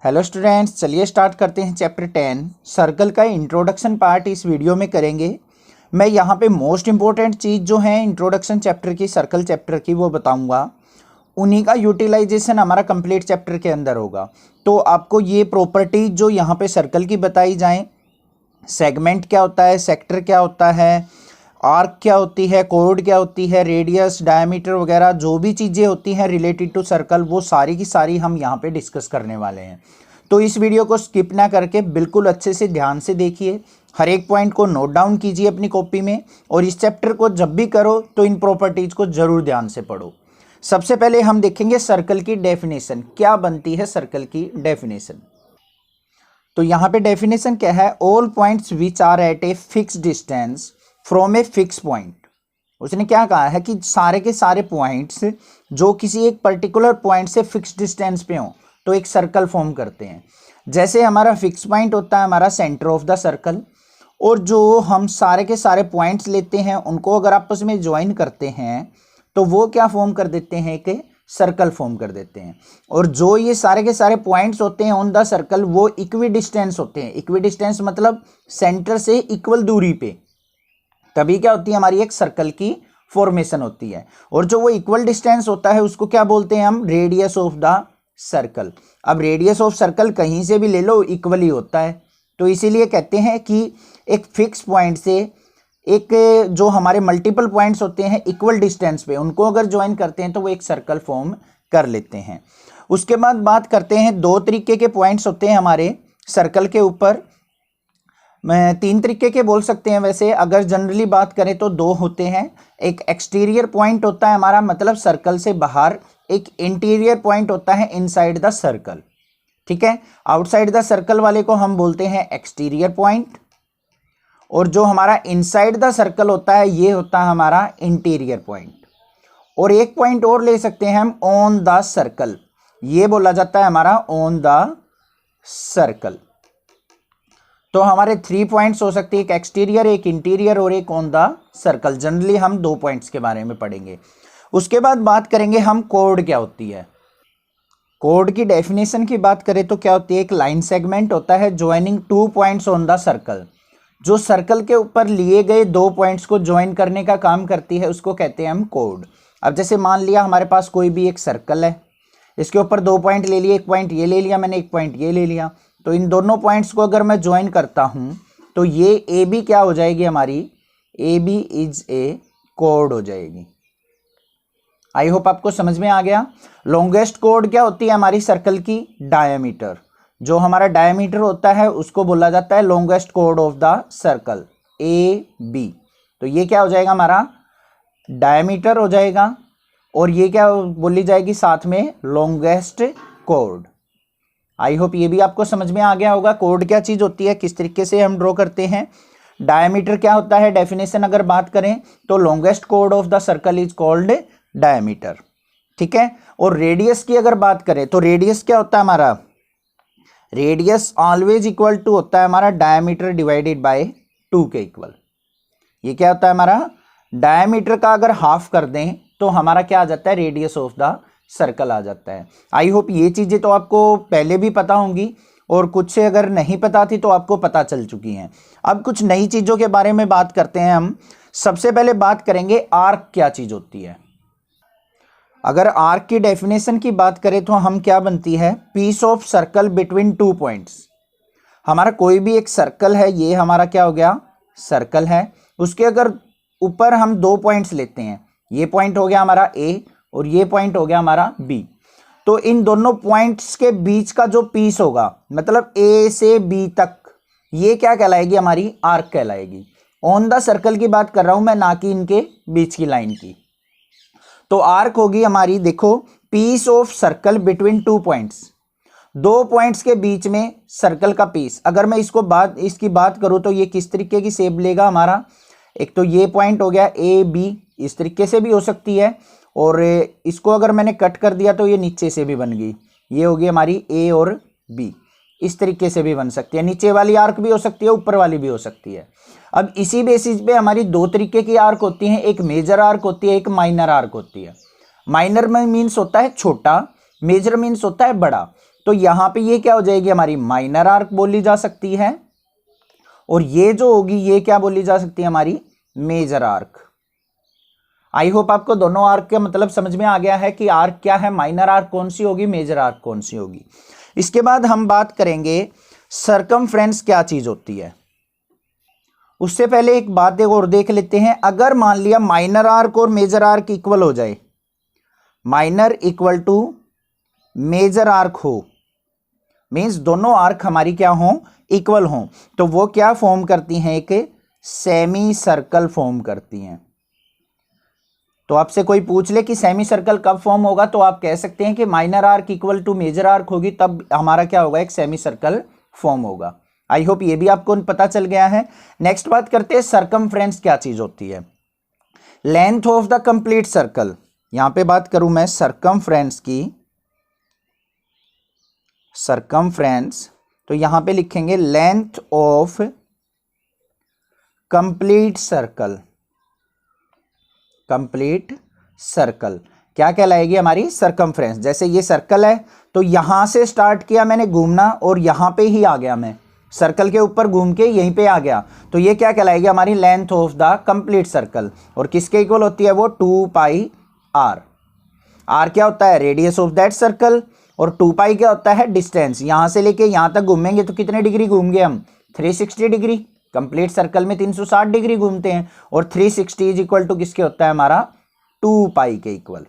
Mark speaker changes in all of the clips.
Speaker 1: Hello students, चलिए start करते हैं चैप्टर 10 सर्कल का इंट्रोडक्शन पार्ट इस वीडियो में करेंगे। मैं यहाँ पे मोस्ट इंपॉर्टेंट चीज़ जो है इंट्रोडक्शन चैप्टर की, सर्कल चैप्टर की, वो बताऊँगा। उन्हीं का यूटिलाइजेशन हमारा कंप्लीट चैप्टर के अंदर होगा। तो आपको ये प्रॉपर्टीज जो यहाँ पे सर्कल की बताई जाएँ, सेगमेंट क्या होता है, सेक्टर क्या होता है, आर्क क्या होती है, कोड क्या होती है, रेडियस, डायमीटर वगैरह जो भी चीज़ें होती हैं रिलेटेड टू सर्कल, वो सारी की सारी हम यहाँ पे डिस्कस करने वाले हैं। तो इस वीडियो को स्किप ना करके बिल्कुल अच्छे से ध्यान से देखिए, हर एक पॉइंट को नोट डाउन कीजिए अपनी कॉपी में, और इस चैप्टर को जब भी करो तो इन प्रॉपर्टीज़ को ज़रूर ध्यान से पढ़ो। सबसे पहले हम देखेंगे सर्कल की डेफिनेशन, क्या बनती है सर्कल की डेफिनेशन। तो यहाँ पे डेफिनेशन क्या है, all points which are at a fix distance from a fix point. उसने क्या कहा है कि सारे के सारे पॉइंट्स जो किसी एक पर्टिकुलर पॉइंट से फिक्स डिस्टेंस पे हों तो एक सर्कल फॉर्म करते हैं। जैसे हमारा फिक्स पॉइंट होता है हमारा सेंटर ऑफ द सर्कल, और जो हम सारे के सारे पॉइंट्स लेते हैं उनको अगर आपस में ज्वाइन करते हैं तो वो क्या फॉर्म कर देते हैं, कि सर्कल फॉर्म कर देते हैं। और जो ये सारे के सारे पॉइंट्स होते हैं ऑन द सर्कल वो इक्वी डिस्टेंस होते हैं। इक्वी डिस्टेंस मतलब सेंटर से इक्वल दूरी पे, तभी क्या होती है हमारी एक सर्कल की फॉर्मेशन होती है। और जो वो इक्वल डिस्टेंस होता है उसको क्या बोलते हैं हम, रेडियस ऑफ द सर्कल। अब रेडियस ऑफ सर्कल कहीं से भी ले लो इक्वल ही होता है, तो इसीलिए कहते हैं कि एक फिक्स पॉइंट से एक जो हमारे मल्टीपल पॉइंट्स होते हैं इक्वल डिस्टेंस पे, उनको अगर ज्वाइन करते हैं तो वो एक सर्कल फॉर्म कर लेते हैं। उसके बाद बात करते हैं, दो तरीके के पॉइंट्स होते हैं हमारे सर्कल के ऊपर। मैं तीन तरीके के बोल सकते हैं वैसे, अगर जनरली बात करें तो दो होते हैं। एक एक्सटीरियर पॉइंट होता है हमारा, मतलब सर्कल से बाहर। एक इंटीरियर पॉइंट होता है इनसाइड द सर्कल। ठीक है, आउटसाइड द सर्कल वाले को हम बोलते हैं एक्सटीरियर पॉइंट, और जो हमारा इनसाइड द सर्कल होता है ये होता है हमारा इंटीरियर पॉइंट। और एक पॉइंट और ले सकते हैं हम, ऑन द सर्कल, ये बोला जाता है हमारा ऑन द सर्कल। तो हमारे 3 पॉइंट्स हो सकते हैं, एक एक्सटीरियर, एक इंटीरियर और एक ऑन द सर्कल। जनरली हम 2 पॉइंट्स के बारे में पढ़ेंगे। उसके बाद बात करेंगे हम कोड क्या होती है। कोड की डेफिनेशन की बात करें तो क्या होती है, एक लाइन सेगमेंट होता है joining 2 points on the circle. जो सर्कल के ऊपर लिए गए 2 पॉइंट्स को ज्वाइन करने का काम करती है उसको कहते हैं हम कोड। अब जैसे मान लिया हमारे पास कोई भी एक सर्कल है, इसके ऊपर 2 पॉइंट ले लिए, एक पॉइंट ये ले लिया मैंने, एक पॉइंट ये ले लिया। तो इन दोनों पॉइंट्स को अगर मैं ज्वाइन करता हूं तो ये ए बी क्या हो जाएगी हमारी, ए बी इज ए कोड हो जाएगी। आई होप आपको समझ में आ गया। लॉन्गेस्ट कोड क्या होती है हमारी सर्कल की, डायमीटर। जो हमारा डायमीटर होता है उसको बोला जाता है लॉन्गेस्ट कोड of the circle, A B. तो ये क्या हो जाएगा हमारा, डायमीटर हो जाएगा, और ये क्या बोली जाएगी साथ में, लॉन्गेस्ट कोड। आई होप ये भी आपको समझ में आ गया होगा कोड क्या चीज़ होती है, किस तरीके से हम ड्रॉ करते हैं। डायमीटर क्या होता है, डेफिनेशन अगर बात करें तो लॉन्गेस्ट कोड of the circle is called diameter. ठीक है, और रेडियस की अगर बात करें तो रेडियस क्या होता है हमारा, रेडियस ऑलवेज इक्वल टू होता है हमारा डायमीटर डिवाइडेड बाय 2 के इक्वल। ये क्या होता है हमारा, डायमीटर का अगर हाफ कर दें तो हमारा क्या आ जाता है, रेडियस ऑफ द सर्कल आ जाता है। आई होप ये चीज़ें तो आपको पहले भी पता होंगी, और कुछ से अगर नहीं पता थी तो आपको पता चल चुकी हैं। अब कुछ नई चीज़ों के बारे में बात करते हैं हम। सबसे पहले बात करेंगे आर्क क्या चीज़ होती है। अगर आर्क की डेफिनेशन की बात करें तो हम क्या बनती है, piece of circle between 2 points. हमारा कोई भी एक सर्कल है, ये हमारा क्या हो गया, सर्कल है, उसके अगर ऊपर हम 2 पॉइंट्स लेते हैं, ये पॉइंट हो गया हमारा ए और ये पॉइंट हो गया हमारा बी, तो इन दोनों पॉइंट्स के बीच का जो पीस होगा, मतलब ए से बी तक, ये क्या कहलाएगी हमारी, आर्क कहलाएगी। ऑन द सर्कल की बात कर रहा हूं मैं, ना कि इनके बीच की लाइन की। तो आर्क होगी हमारी, देखो, piece of circle between 2 points, 2 points के बीच में सर्कल का पीस। अगर मैं इसकी बात करूं तो ये किस तरीके की शेप लेगा हमारा, एक तो ये पॉइंट हो गया ए बी, इस तरीके से भी हो सकती है, और इसको अगर मैंने कट कर दिया तो ये नीचे से भी बन गई, ये होगी हमारी ए और बी, इस तरीके से भी बन सकती है। नीचे वाली आर्क भी हो सकती है, ऊपर वाली भी हो सकती है। अब इसी बेसिस पे हमारी 2 तरीके की आर्क होती हैं, एक मेजर आर्क होती है, एक माइनर आर्क होती है। माइनर में मीन्स होता है छोटा, मेजर मीन्स होता है बड़ा। तो यहां पे ये क्या हो जाएगी हमारी माइनर आर्क बोली जा सकती है, और ये जो होगी ये क्या बोली जा सकती है हमारी मेजर आर्क। आई होप आपको दोनों आर्क का मतलब समझ में आ गया है कि आर्क क्या है, माइनर आर्क कौन सी होगी, मेजर आर्क कौन सी होगी। इसके बाद हम बात करेंगे सरकमफ्रेंस क्या चीज होती है। उससे पहले एक बात और देख लेते हैं, अगर मान लिया माइनर आर्क और मेजर आर्क इक्वल हो जाए, minor equal to major arc हो, मींस दोनों आर्क हमारी क्या हो, इक्वल हो, तो वो क्या फॉर्म करती हैं, एक सेमी सर्कल फॉर्म करती हैं। तो आपसे कोई पूछ ले कि सेमी सर्कल कब फॉर्म होगा, तो आप कह सकते हैं कि minor arc equal to major arc होगी, तब हमारा क्या होगा, एक सेमी सर्कल फॉर्म होगा। आई होप ये भी आपको पता चल गया है। नेक्स्ट बात करते हैं सरकमफ्रेंस क्या चीज होती है। Length of the complete circle, यहां पे बात करूं मैं सरकमफ्रेंस की, सरकमफ्रेंस, तो यहां पे लिखेंगे length of complete circle. Complete circle क्या कहलाएगी हमारी, सरकमफ्रेंस। जैसे ये सर्कल है तो यहां से स्टार्ट किया मैंने घूमना और यहां पे ही आ गया, मैं सर्कल के ऊपर घूम के यहीं पे आ गया, तो ये क्या कहलाएगी हमारी length of the complete circle. और किसके इक्वल होती है वो, 2 पाई आर। आर क्या होता है, रेडियस ऑफ दैट सर्कल, और 2 पाई क्या होता है, डिस्टेंस। यहां से लेके यहां तक घूमेंगे तो कितने डिग्री घूम गए हम, 360 डिग्री। कंप्लीट सर्कल में 360 डिग्री घूमते हैं, और 360 इज इक्वल टू किसके होता है हमारा, 2 पाई के इक्वल।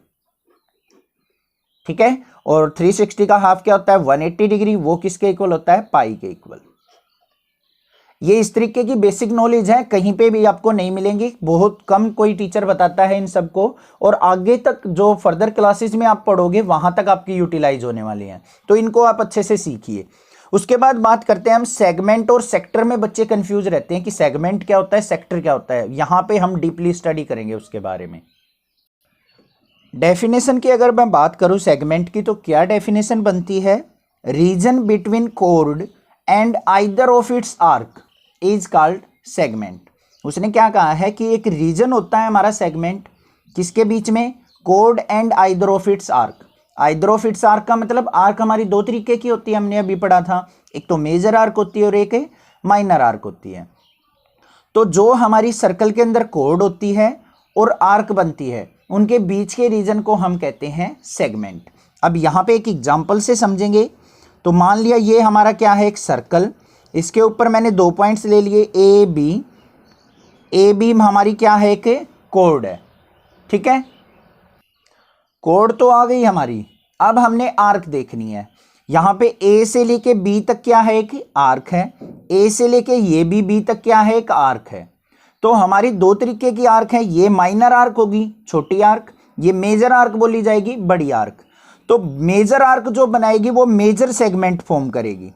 Speaker 1: ठीक है, और 360 का हाफ क्या होता है, 180 डिग्री, वो किसके इक्वल होता है, पाई के इक्वल। ये इस तरीके की बेसिक नॉलेज है, कहीं पे भी आपको नहीं मिलेंगी, बहुत कम कोई टीचर बताता है इन सबको, और आगे तक जो फर्दर क्लासेस में आप पढ़ोगे वहां तक आपकी यूटिलाइज होने वाली हैं, तो इनको आप अच्छे से सीखिए। उसके बाद बात करते हैं हम सेगमेंट और सेक्टर में। बच्चे कंफ्यूज रहते हैं कि सेगमेंट क्या होता है, सेक्टर क्या होता है, यहां पे हम डीपली स्टडी करेंगे उसके बारे में। डेफिनेशन की अगर मैं बात करूं सेगमेंट की, तो क्या डेफिनेशन बनती है, region between code and either of its arc is called segment. उसने क्या कहा है कि एक रीजन होता है हमारा सेगमेंट, किसके बीच में, code and either of its arc. Either of its arc का मतलब आर्क हमारी दो तरीके की होती है, हमने अभी पढ़ा था, एक तो मेजर आर्क होती है और एक माइनर आर्क होती है। तो जो हमारी सर्कल के अंदर कोड होती है और आर्क बनती है, उनके बीच के रीजन को हम कहते हैं सेगमेंट। अब यहां पे एक एग्जांपल से समझेंगे, तो मान लिया ये हमारा क्या है, एक सर्कल, इसके ऊपर मैंने 2 पॉइंट्स ले लिए ए बी। ए बी हमारी क्या है, एक कोड है। ठीक है, कोड तो आ गई हमारी। अब हमने आर्क देखनी है, यहां पे ए से लेके बी तक क्या है, एक आर्क है। ए से लेके ये बी तक क्या है, एक आर्क है। तो हमारी दो तरीके की आर्क है, ये माइनर आर्क होगी, छोटी आर्क, ये मेजर आर्क बोली जाएगी, बड़ी आर्क। तो मेजर आर्क जो बनाएगी वो मेजर सेगमेंट फॉर्म करेगी।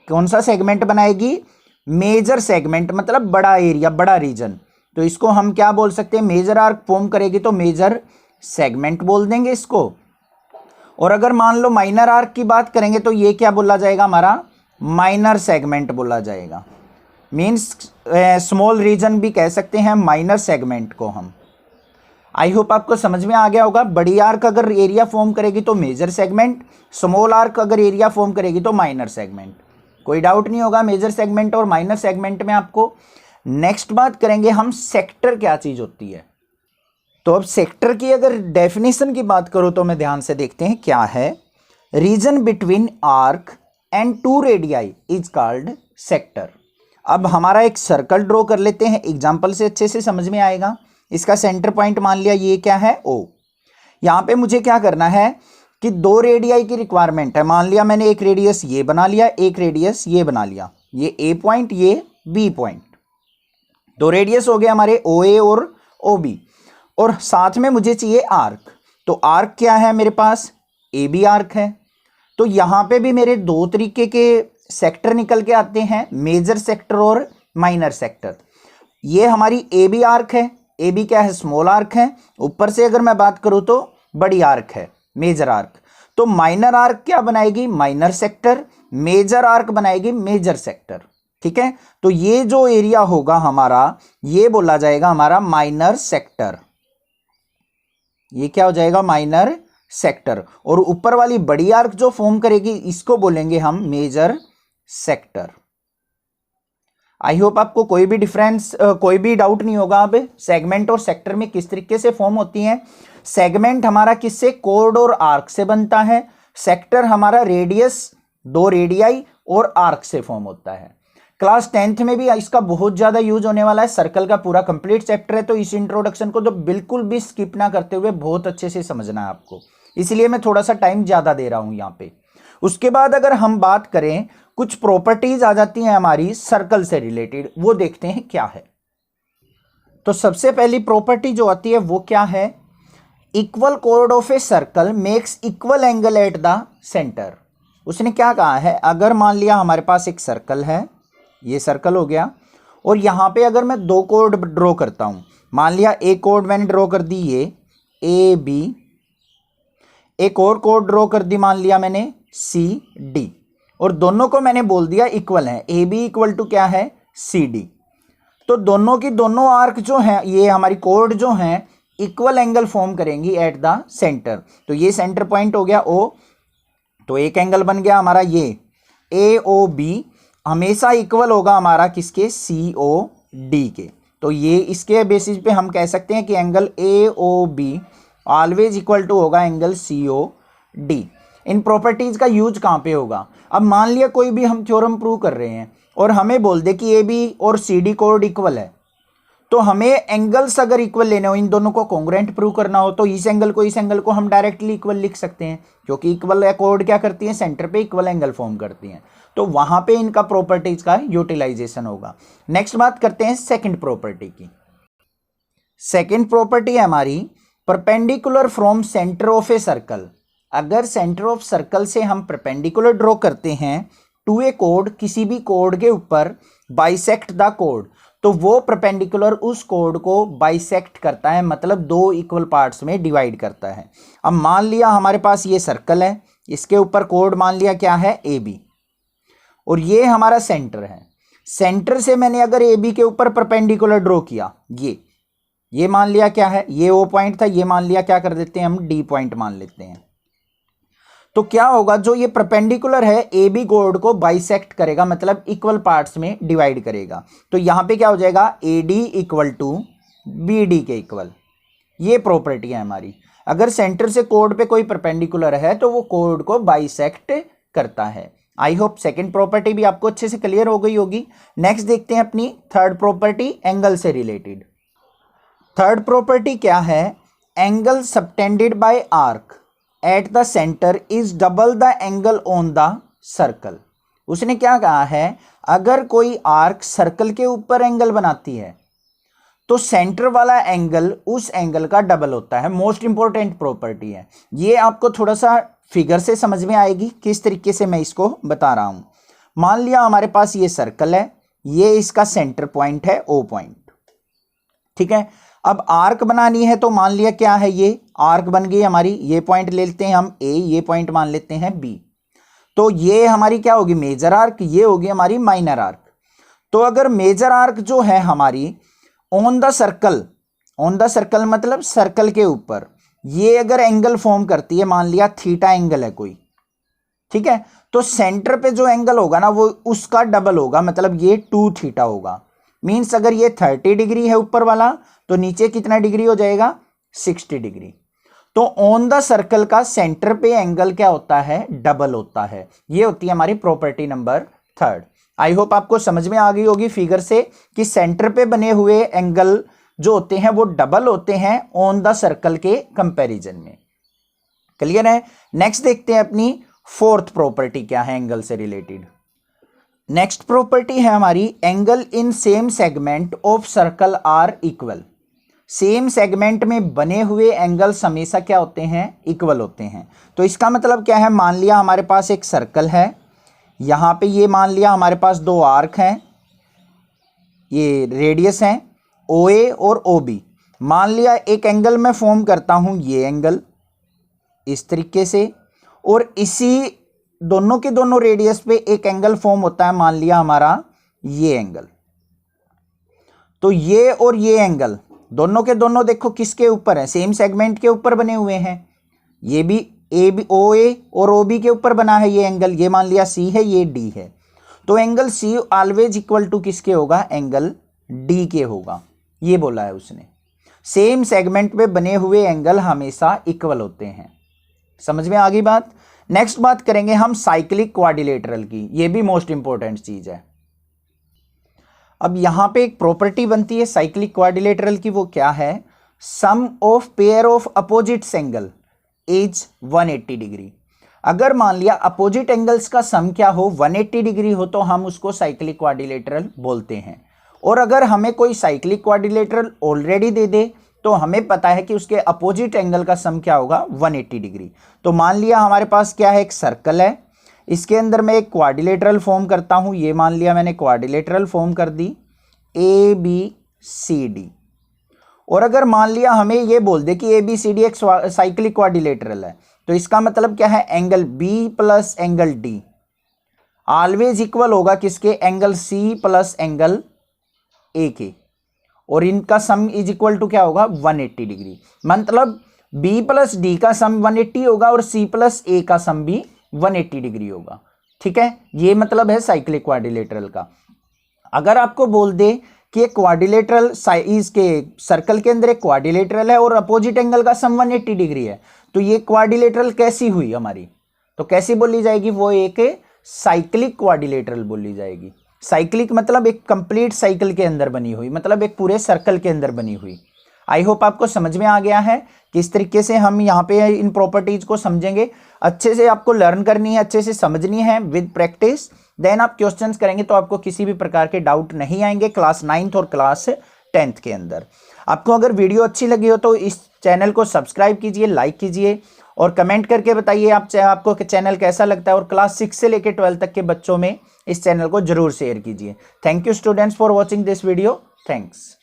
Speaker 1: कौन सा सेगमेंट बनाएगी, मेजर सेगमेंट, मतलब बड़ा एरिया, बड़ा रीजन। तो इसको हम क्या बोल सकते हैं, मेजर आर्क फॉर्म करेगी तो मेजर सेगमेंट बोल देंगे इसको। और अगर मान लो माइनर आर्क की बात करेंगे तो ये क्या बोला जाएगा हमारा, माइनर सेगमेंट बोला जाएगा। मीन्स स्मॉल रीजन भी कह सकते हैं माइनर सेगमेंट को हम। आई होप आपको समझ में आ गया होगा। बड़ी आर्क अगर एरिया फॉर्म करेगी तो मेजर सेगमेंट, स्मॉल आर्क अगर एरिया फॉर्म करेगी तो माइनर सेगमेंट। कोई डाउट नहीं होगा मेजर सेगमेंट और माइनर सेगमेंट में आपको। नेक्स्ट बात करेंगे हम, सेक्टर क्या चीज होती है। तो अब सेक्टर की अगर डेफिनेशन की बात करो तो मैं ध्यान से देखते हैं क्या है, region between arc and 2 radii is called sector. अब हमारा एक सर्कल ड्रॉ कर लेते हैं, एग्जाम्पल से अच्छे से समझ में आएगा। इसका सेंटर पॉइंट मान लिया ये क्या है, O। यहां पे मुझे क्या करना है कि 2 रेडियाई की रिक्वायरमेंट है। मान लिया मैंने एक रेडियस ये बना लिया, एक रेडियस ये बना लिया, ये A पॉइंट, ये B पॉइंट। 2 रेडियस हो गए हमारे OA और OB, और साथ में मुझे चाहिए आर्क। तो आर्क क्या है मेरे पास, AB आर्क है। तो यहां पे भी मेरे 2 तरीके के सेक्टर निकल के आते हैं, मेजर सेक्टर और माइनर सेक्टर। ये हमारी AB आर्क है, AB क्या है, स्मॉल आर्क है। ऊपर से अगर मैं बात करूं तो बड़ी आर्क है, मेजर आर्क। तो माइनर आर्क क्या बनाएगी, माइनर सेक्टर। मेजर आर्क बनाएगी मेजर सेक्टर। ठीक है, तो ये जो एरिया होगा हमारा, ये बोला जाएगा हमारा माइनर सेक्टर। ये क्या हो जाएगा, माइनर सेक्टर, और ऊपर वाली बड़ी आर्क जो फॉर्म करेगी इसको बोलेंगे हम मेजर सेक्टर। आई होप आपको कोई भी कोई भी डाउट नहीं होगा। अब सेगमेंट और सेक्टर में किस तरीके से फॉर्म होती हैं। सेगमेंट हमारा किससे, कोड और आर्क से बनता है। सेक्टर हमारा रेडियस, 2 रेडियाई और आर्क से फॉर्म होता है। क्लास 10th में भी इसका बहुत ज्यादा यूज होने वाला है। सर्कल का पूरा कंप्लीट चैप्टर है, तो इस इंट्रोडक्शन को तो बिल्कुल भी स्किप ना करते हुए बहुत अच्छे से समझना है आपको, इसलिए मैं थोड़ा सा टाइम ज्यादा दे रहा हूं यहां पे। उसके बाद अगर हम बात करें, कुछ प्रॉपर्टीज आ जाती हैं हमारी सर्कल से रिलेटेड, वो देखते हैं क्या है। तो सबसे पहली प्रॉपर्टी जो आती है वो क्या है, equal code of a circle makes equal angle at the centre. उसने क्या कहा है, अगर मान लिया हमारे पास एक सर्कल है, ये सर्कल हो गया, और यहां पे अगर मैं 2 कोड ड्रॉ करता हूं, मान लिया एक कोड मैंने ड्रॉ कर दी ये ए बी, एक और कोड ड्रॉ कर दी मान लिया मैंने सी डी, और दोनों को मैंने बोल दिया इक्वल है, ए बी इक्वल टू क्या है सी डी। तो दोनों की दोनों आर्क जो हैं, ये हमारी कोड जो हैं, इक्वल एंगल फॉर्म करेंगी एट द सेंटर। तो ये सेंटर पॉइंट हो गया ओ, तो एक एंगल बन गया हमारा ये ए ओ बी, हमेशा इक्वल होगा हमारा किसके, सी ओ डी के। तो ये इसके बेसिस पे हम कह सकते हैं कि angle A O B always equal to होगा एंगल सी ओ डी। इन प्रॉपर्टीज का यूज कहाँ पे होगा, अब मान लिया कोई भी हम थ्योरम प्रूव कर रहे हैं और हमें बोल दे कि ए बी और सी डी कोड इक्वल है, तो हमें एंगल्स अगर इक्वल लेने हो, इन दोनों को कॉन्ग्रुएंट प्रूव करना हो, तो इस एंगल को हम डायरेक्टली इक्वल लिख सकते हैं, क्योंकि इक्वल कोड क्या करती है, सेंटर पे इक्वल एंगल फॉर्म करती हैं। तो वहां पे इनका प्रॉपर्टीज का यूटिलाइजेशन होगा। नेक्स्ट बात करते हैं सेकंड प्रॉपर्टी की। सेकंड प्रॉपर्टी है हमारी perpendicular from centre of a circle. अगर सेंटर ऑफ सर्कल से हम परपेंडिकुलर ड्रॉ करते हैं टू ए कोड, किसी भी कोड के ऊपर बाइसेक्ट द कोड, तो वो परपेंडिकुलर उस कोड को बाइसेक्ट करता है, मतलब 2 इक्वल पार्ट्स में डिवाइड करता है। अब मान लिया हमारे पास ये सर्कल है, इसके ऊपर कोड मान लिया क्या है ए बी, और ये हमारा सेंटर है। सेंटर से मैंने अगर ए बी के ऊपर परपेंडिकुलर ड्रॉ किया, ये मान लिया क्या है, ये ओ पॉइंट था, ये मान लिया क्या कर देते हैं हम डी पॉइंट मान लेते हैं। तो क्या होगा, जो ये परपेंडिकुलर है ए बी कोड को बाइसेक्ट करेगा, मतलब इक्वल पार्ट्स में डिवाइड करेगा। तो यहां पे क्या हो जाएगा, A D equal to B D के इक्वल। ये प्रॉपर्टी है हमारी, अगर सेंटर से कोड पे कोई परपेंडिकुलर है तो वो कोड को बाइसेक्ट करता है। आई होप सेकंड प्रॉपर्टी भी आपको अच्छे से क्लियर हो गई होगी। नेक्स्ट देखते हैं अपनी थर्ड प्रॉपर्टी, एंगल से रिलेटेड। थर्ड प्रॉपर्टी क्या है, angle subtended bye arc at the centre is double the angle on the circle. उसने क्या कहा है, अगर कोई आर्क सर्कल के ऊपर एंगल बनाती है तो सेंटर वाला एंगल उस एंगल का डबल होता है। मोस्ट इंपॉर्टेंट प्रॉपर्टी है ये, आपको थोड़ा सा फिगर से समझ में आएगी किस तरीके से मैं इसको बता रहा हूं। मान लिया हमारे पास ये सर्कल है, ये इसका सेंटर पॉइंट है ओ पॉइंट, ठीक है। अब आर्क बनानी है तो मान लिया क्या है, ये आर्क बन गई हमारी, ये पॉइंट ले लेते हैं हम ए, ये पॉइंट मान लेते हैं बी। तो ये हमारी क्या होगी, मेजर आर्क, ये होगी हमारी माइनर आर्क। तो अगर मेजर आर्क जो है हमारी ऑन द सर्कल मतलब सर्कल के ऊपर, ये अगर एंगल फॉर्म करती है, मान लिया थीटा एंगल है कोई, ठीक है, तो सेंटर पे जो एंगल होगा ना वो उसका डबल होगा, मतलब ये 2 थीटा होगा। मीन्स अगर ये 30 डिग्री है ऊपर वाला, तो नीचे कितना डिग्री हो जाएगा, 60 डिग्री। तो ऑन द सर्कल का सेंटर पे एंगल क्या होता है, डबल होता है। ये होती है हमारी प्रॉपर्टी नंबर 3। आई होप आपको समझ में आ गई होगी फिगर से कि सेंटर पे बने हुए एंगल जो होते हैं वो डबल होते हैं ऑन द सर्कल के कंपैरिजन में। क्लियर है। नेक्स्ट देखते हैं अपनी फोर्थ प्रॉपर्टी क्या है एंगल से रिलेटेड। नेक्स्ट प्रॉपर्टी है हमारी angle in same segment of circle are equal. Same segment में बने हुए एंगल्स हमेशा क्या होते हैं, इक्वल होते हैं। तो इसका मतलब क्या है, मान लिया हमारे पास एक सर्कल है, यहां पे ये मान लिया हमारे पास 2 आर्क हैं, ये रेडियस हैं ओ ए और ओ बी। मान लिया एक एंगल मैं फॉर्म करता हूं, ये एंगल इस तरीके से, और इसी दोनों के दोनों रेडियस पे एक एंगल फॉर्म होता है, मान लिया हमारा ये एंगल। तो ये और ये एंगल दोनों के दोनों देखो किसके ऊपर है, सेम सेगमेंट के ऊपर बने हुए हैं। ये भी ए बी ओ ए और ओ बी के ऊपर बना है ये एंगल, ये मान लिया सी है, ये डी है, तो angle C always equal to किसके होगा, एंगल डी के होगा, ये बोला है उसने। सेम सेगमेंट में बने हुए एंगल हमेशा इक्वल होते हैं। समझ में आ गई बात। नेक्स्ट बात करेंगे हम साइक्लिक क्वाड्रिलेटरल की, ये भी मोस्ट इंपॉर्टेंट चीज है। अब यहां पे एक प्रॉपर्टी बनती है साइक्लिक क्वाड्रिलेटरल की, वो क्या है, sum of pair of opposites angle is 180 degree. अगर मान लिया अपोजिट एंगल्स का सम क्या हो, 180 डिग्री हो, तो हम उसको साइक्लिक क्वाड्रिलेटरल बोलते हैं। और अगर हमें कोई साइक्लिक क्वाड्रिलेटरल ऑलरेडी दे दे तो हमें पता है कि उसके अपोजिट एंगल का सम क्या होगा, 180 डिग्री। तो मान लिया हमारे पास क्या है, एक सर्कल है, इसके अंदर मैं एक क्वाड्रिलेटरल फॉर्म करता हूं, ये मान लिया मैंने क्वाड्रिलेटरल फॉर्म कर दी ए बी सी डी। और अगर मान लिया हमें ये बोल दे कि ए बी सी डी एक साइक्लिक क्वाड्रिलेटरल है, तो इसका मतलब क्या है, angle B plus angle D always equal होगा किसके, angle C plus angle A के, और इनका सम इज इक्वल टू क्या होगा, 180 डिग्री। मतलब बी प्लस डी का सम 180 होगा और सी प्लस ए का सम भी 180 डिग्री होगा। ठीक है, ये मतलब है साइक्लिक क्वाड्रिलेटरल का। अगर आपको बोल दे कि एक क्वाड्रिलेटरल साइज के सर्कल के अंदर एक क्वाड्रिलेटरल है और अपोजिट एंगल का सम 180 डिग्री है, तो ये क्वाड्रिलेटरल कैसी हुई हमारी, तो कैसी बोली जाएगी, वो एक साइक्लिक क्वाड्रिलेटरल बोली जाएगी। साइक्लिक मतलब एक कंप्लीट साइकिल के अंदर बनी हुई, मतलब एक पूरे सर्कल के अंदर बनी हुई। आई होप आपको समझ में आ गया है किस तरीके से हम यहाँ पे इन प्रॉपर्टीज को समझेंगे। अच्छे से आपको लर्न करनी है, अच्छे से समझनी है विद प्रैक्टिस, देन आप क्वेश्चंस करेंगे तो आपको किसी भी प्रकार के डाउट नहीं आएंगे क्लास 9th और क्लास 10th के अंदर। आपको अगर वीडियो अच्छी लगी हो तो इस चैनल को सब्सक्राइब कीजिए, लाइक कीजिए और कमेंट करके बताइए आपको चैनल कैसा लगता है, और क्लास 6 से लेकर 12 तक के बच्चों में इस चैनल को जरूर शेयर कीजिए। Thank you students for watching this video. Thanks.